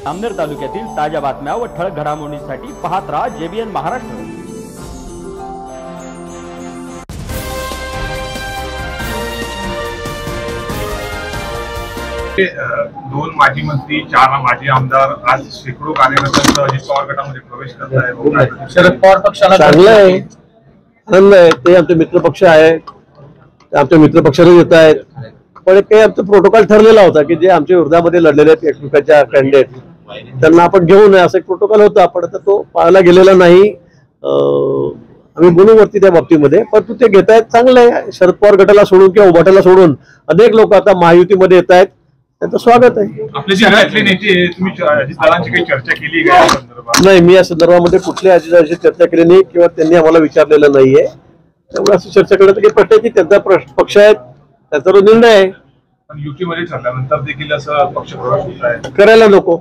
जामनेर तालुक्यातील ताज्या बातम्या व ठळक घडामोडींसाठी पाहत राहा JBN महाराष्ट्र। दोन माजी मंत्री, 4 माजी आमदार आज शेकडो कार्यकर्त्यांसह अजित पवार गटामध्ये प्रवेश करत आहेत। शरद पवार पक्षाला चांगलं आहे, आनंद आहे। ते आमचे मित्रपक्ष आहेत, आमच्या मित्रपक्षाला येत आहेत, पण काही आमचा प्रोटोकॉल ठरलेला होता की जे आमच्या विरोधामध्ये लढलेले आहेत एकमेकांच्या कॅन्डिडेट त्यांना आपण घेऊ नये असं एक प्रोटोकॉल होता, पण आता तो पाळला गेलेला नाही। आम्ही बोलूवरती त्या बाबतीमध्ये, परंतु ते घेत आहेत, चांगलं आहे। शरद पवार गटाला सोडून किंवा उभाटाला सोडून अनेक लोक आता महायुतीमध्ये येत आहेत, त्यांचं स्वागत आहे। आपले शहरातले नेते तुम्ही अजित दादांची काही चर्चा केली का या संदर्भात? नाही, मी या संदर्भामध्ये कुठल्या अजितांशी चर्चा केली नाही किंवा त्यांनी आम्हाला विचारलेलं नाहीये, त्यामुळे असं चर्चा करण्याचं काही प्रश्न आहे की त्यांचा पक्ष आहे, त्याचा निर्णय आहे। पण युतीमध्ये ठरल्यानंतर देखील असं पक्ष प्रवेश होत आहे, करायला नको,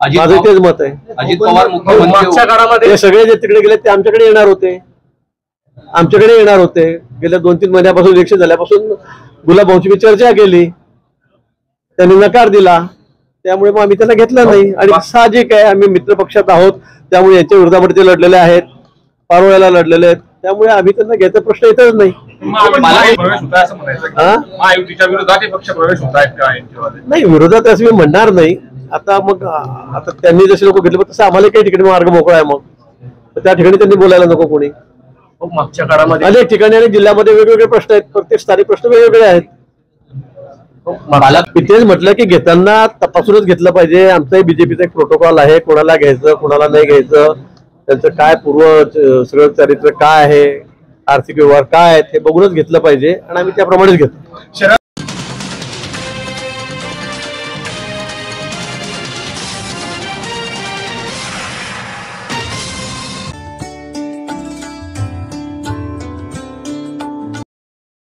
माझं तेच मत आहे। अजित पवार मुख्यमंत्र्यांच्या काळामध्ये ते सगळे जे तिकडे गेले ते आमच्याकडे येणार होते, आमच्याकडे येणार होते। गेल्या 2-3 महिन्यापासून इलेक्शन झाल्यापासून गुलाबभाऊंची मी चर्चा केली, त्यांनी नकार दिला, त्यामुळे मग आम्ही त्यांना घेतलं नाही। आणि साहजिक आहे, आम्ही मित्र पक्षात आहोत, त्यामुळे यांच्या विरोधामध्ये ते लढलेले आहेत, पारोळ्याला लढलेले आहेत, त्यामुळे आम्ही त्यांना घ्यायचा प्रश्न येतच नाही। प्रवेश होत आहे असं म्हणायचं, महायुतीच्या विरोधात पक्ष प्रवेश होत आहेत का यांच्यामध्ये? नाही, विरोधात असं मी म्हणणार नाही। आता त्यांनी जसे लोक घेतले तसं आम्हाला काही ठिकाणी मार्ग मोकळा आहे, मग त्या ठिकाणी त्यांनी बोलायला नको कोणी। मागच्या काळामध्ये अनेक ठिकाणी आणि जिल्ह्यामध्ये वेगवेगळे प्रश्न आहेत, प्रत्येक स्थानिक प्रश्न वेगवेगळे आहेत। मी तेच म्हटलं की घेताना तपासूनच घेतलं पाहिजे। आमचाही बीजेपीचा एक प्रोटोकॉल आहे, कोणाला घ्यायचं कोणाला नाही घ्यायचं, त्यांचं काय पूर्व सगळं चरित्र काय आहे, आर्थिक व्यवहार काय आहेत हे बघूनच घेतलं पाहिजे, आणि आम्ही त्याप्रमाणेच घेतो।